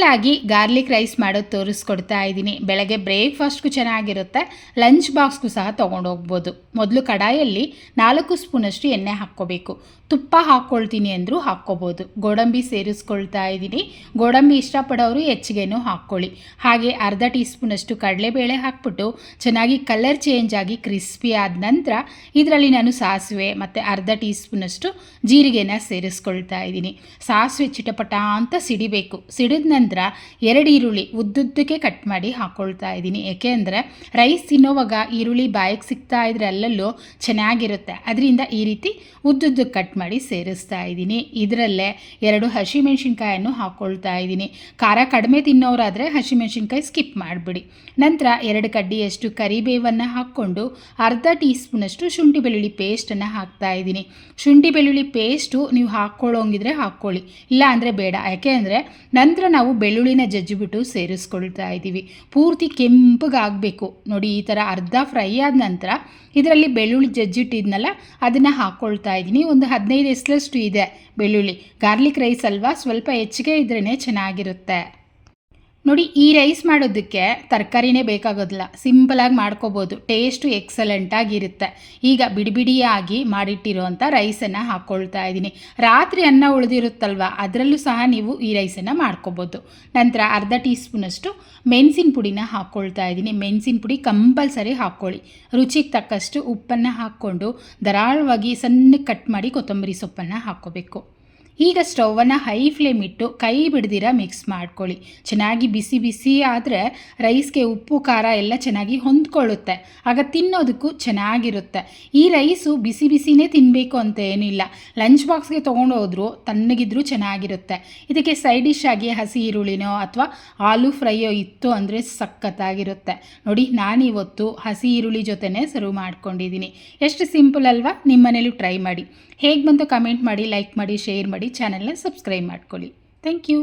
ಸಿಂಪಲ್ಲಾಗಿ garlic rice ಮಾಡೋದು ತೋರಿಸ್ಕೊಡ್ತಾ ಇದ್ದೀನಿ. ಬೆಳಗ್ಗೆ ಬ್ರೇಕ್ಫಾಸ್ಟ್ಗೂ ಚೆನ್ನಾಗಿರುತ್ತೆ, ಲಂಚ್ ಬಾಕ್ಸ್ಗೂ ಸಹ ತೊಗೊಂಡೋಗ್ಬೋದು. ಮೊದಲು ಕಡಾಯಲ್ಲಿ 4 ಸ್ಪೂನಷ್ಟು ಎಣ್ಣೆ ಹಾಕ್ಕೋಬೇಕು. ತುಪ್ಪ ಹಾಕ್ಕೊಳ್ತೀನಿ ಅಂದರೂ ಹಾಕ್ಕೋಬೋದು. ಗೋಡಂಬಿ ಸೇರಿಸ್ಕೊಳ್ತಾ ಇದ್ದೀನಿ. ಗೋಡಂಬಿ ಇಷ್ಟಪಡೋರು ಹೆಚ್ಚಿಗೆನೂ ಹಾಕ್ಕೊಳ್ಳಿ. ಹಾಗೆ ಅರ್ಧ ಟೀ ಸ್ಪೂನಷ್ಟು ಕಡಲೆಬೇಳೆ ಹಾಕ್ಬಿಟ್ಟು ಚೆನ್ನಾಗಿ ಕಲರ್ ಚೇಂಜ್ ಆಗಿ ಕ್ರಿಸ್ಪಿ ಆದ ನಂತರ ಇದರಲ್ಲಿ ನಾನು ಸಾಸಿವೆ ಮತ್ತು ಅರ್ಧ ಟೀ ಸ್ಪೂನಷ್ಟು ಜೀರಿಗೆನ ಸೇರಿಸ್ಕೊಳ್ತಾ ಇದ್ದೀನಿ. ಸಾಸಿವೆ ಚಿಟಪಟ ಅಂತ ಸಿಡಿಬೇಕು. ಸಿಡಿದ ನಂತರ 2 ಈರುಳ್ಳಿ ಉದ್ದುದ್ದಕ್ಕೆ ಕಟ್ ಮಾಡಿ ಹಾಕ್ಕೊಳ್ತಾ ಇದ್ದೀನಿ. ಏಕೆ ಅಂದರೆ ರೈಸ್ ತಿನ್ನೋವಾಗ ಈರುಳ್ಳಿ ಬಾಯಿಗೆ ಸಿಗ್ತಾ ಇದ್ರೆ ಅಲ್ಲಲ್ಲೂ ಚೆನ್ನಾಗಿರುತ್ತೆ. ಅದರಿಂದ ಈ ರೀತಿ ಉದ್ದುದ್ದಕ್ಕೆ ಕಟ್ ಮಾಡಿ ಸೇರಿಸ್ತಾ ಇದ್ದೀನಿ. ಇದರಲ್ಲೇ 2 ಹಸಿಮೆಣಸಿನ್ಕಾಯನ್ನು ಹಾಕ್ಕೊಳ್ತಾ ಇದ್ದೀನಿ. ಖಾರ ಕಡಿಮೆ ತಿನ್ನೋರಾದರೆ ಹಸಿಮೆಣಸಿನ್ಕಾಯಿ ಸ್ಕಿಪ್ ಮಾಡಿಬಿಡಿ. ನಂತರ 2 ಕಡ್ಡಿಯಷ್ಟು ಕರಿಬೇವನ್ನು ಹಾಕ್ಕೊಂಡು ಅರ್ಧ ಟೀ ಸ್ಪೂನಷ್ಟು ಶುಂಠಿ ಬೆಳ್ಳುಳ್ಳಿ ಪೇಸ್ಟನ್ನು ಹಾಕ್ತಾ ಇದ್ದೀನಿ. ಶುಂಠಿ ಬೆಳ್ಳುಳ್ಳಿ ಪೇಸ್ಟು ನೀವು ಹಾಕ್ಕೊಳ್ಳೋಂಗಿದ್ರೆ ಹಾಕ್ಕೊಳ್ಳಿ, ಇಲ್ಲ ಅಂದರೆ ಬೇಡ. ಯಾಕೆ ಅಂದರೆ ನಂತರ ನಾವು ಬೆಳ್ಳುಳ್ಳಿನ ಜಜ್ಜಿಬಿಟ್ಟು ಸೇರಿಸ್ಕೊಳ್ತಾ ಇದ್ದೀವಿ. ಪೂರ್ತಿ ಕೆಂಪಗಾಗಬೇಕು ನೋಡಿ. ಈ ಥರ ಅರ್ಧ ಫ್ರೈ ಆದ ನಂತರ ಇದರಲ್ಲಿ ಬೆಳ್ಳುಳ್ಳಿ ಜಜ್ಜಿಟ್ಟಿದ್ನಲ್ಲ ಅದನ್ನು ಹಾಕ್ಕೊಳ್ತಾ ಇದ್ದೀನಿ. ಒಂದು 15 ಎಸಳಷ್ಟು ಇದೆ ಬೆಳ್ಳುಳ್ಳಿ. ಗಾರ್ಲಿಕ್ ರೈಸ್ ಅಲ್ವಾ, ಸ್ವಲ್ಪ ಹೆಚ್ಚಿಗೆ ಇದ್ರೇ ಚೆನ್ನಾಗಿರುತ್ತೆ. ನೋಡಿ, ಈ ರೈಸ್ ಮಾಡೋದಕ್ಕೆ ತರಕಾರಿನೇ ಬೇಕಾಗೋದಿಲ್ಲ, ಸಿಂಪಲಾಗಿ ಮಾಡ್ಕೋಬೋದು. ಟೇಸ್ಟು ಎಕ್ಸಲೆಂಟಾಗಿರುತ್ತೆ. ಈಗ ಬಿಡಿಯಾಗಿ ಮಾಡಿಟ್ಟಿರೋವಂಥ ರೈಸನ್ನು ಹಾಕ್ಕೊಳ್ತಾ ಇದ್ದೀನಿ. ರಾತ್ರಿ ಅನ್ನ ಉಳಿದಿರುತ್ತಲ್ವ, ಅದರಲ್ಲೂ ಸಹ ನೀವು ಈ ರೈಸನ್ನು ಮಾಡ್ಕೋಬೋದು. ನಂತರ ಅರ್ಧ ಟೀ ಸ್ಪೂನಷ್ಟು ಮೆಣಸಿನ ಪುಡಿನ ಹಾಕ್ಕೊಳ್ತಾ ಇದ್ದೀನಿ. ಮೆಣಸಿನ ಪುಡಿ ಕಂಪಲ್ಸರಿ ಹಾಕ್ಕೊಳ್ಳಿ. ರುಚಿಗೆ ತಕ್ಕಷ್ಟು ಉಪ್ಪನ್ನು ಹಾಕ್ಕೊಂಡು ಧಾರಾಳವಾಗಿ ಸಣ್ಣಗೆ ಕಟ್ ಮಾಡಿ ಕೊತ್ತಂಬರಿ ಸೊಪ್ಪನ್ನು ಹಾಕ್ಕೋಬೇಕು. ಈಗ ಸ್ಟವನ್ನು ಹೈ ಫ್ಲೇಮ್ ಇಟ್ಟು ಕೈ ಬಿಡ್ದಿರ ಮಿಕ್ಸ್ ಮಾಡ್ಕೊಳ್ಳಿ. ಚೆನ್ನಾಗಿ ಬಿಸಿ ಬಿಸಿ ಆದರೆ ರೈಸ್ಗೆ ಉಪ್ಪು ಖಾರ ಎಲ್ಲ ಚೆನ್ನಾಗಿ ಹೊಂದ್ಕೊಳ್ಳುತ್ತೆ. ಆಗ ತಿನ್ನೋದಕ್ಕೂ ಚೆನ್ನಾಗಿರುತ್ತೆ. ಈ ರೈಸು ಬಿಸಿ ಬಿಸಿನೇ ತಿನ್ನಬೇಕು ಅಂತ ಏನಿಲ್ಲ, ಲಂಚ್ ಬಾಕ್ಸ್ಗೆ ತೊಗೊಂಡು ಹೋದರೂ ತಣ್ಣಗಿದ್ರೂ ಚೆನ್ನಾಗಿರುತ್ತೆ. ಇದಕ್ಕೆ ಸೈಡ್ ಡಿಶ್ ಆಗಿ ಹಸಿ ಈರುಳ್ಳಿನೋ ಅಥವಾ ಆಲೂ ಫ್ರೈಯೋ ಇತ್ತು ಅಂದರೆ ಸಖತ್ತಾಗಿರುತ್ತೆ. ನೋಡಿ, ನಾನಿವತ್ತು ಹಸಿ ಈರುಳ್ಳಿ ಜೊತೆನೇ ಸರ್ವ್ ಮಾಡ್ಕೊಂಡಿದ್ದೀನಿ. ಎಷ್ಟು ಸಿಂಪಲ್ ಅಲ್ವಾ? ನಿಮ್ಮ ಮನೇಲೂ ಟ್ರೈ ಮಾಡಿ. ಹೇಗೆ ಬಂತು ಕಮೆಂಟ್ ಮಾಡಿ, ಲೈಕ್ ಮಾಡಿ, ಶೇರ್ ಮಾಡಿ, ಚಾನಲ್ನ ಸಬ್ಸ್ಕ್ರೈಬ್ ಮಾಡ್ಕೊಳ್ಳಿ. Thank you.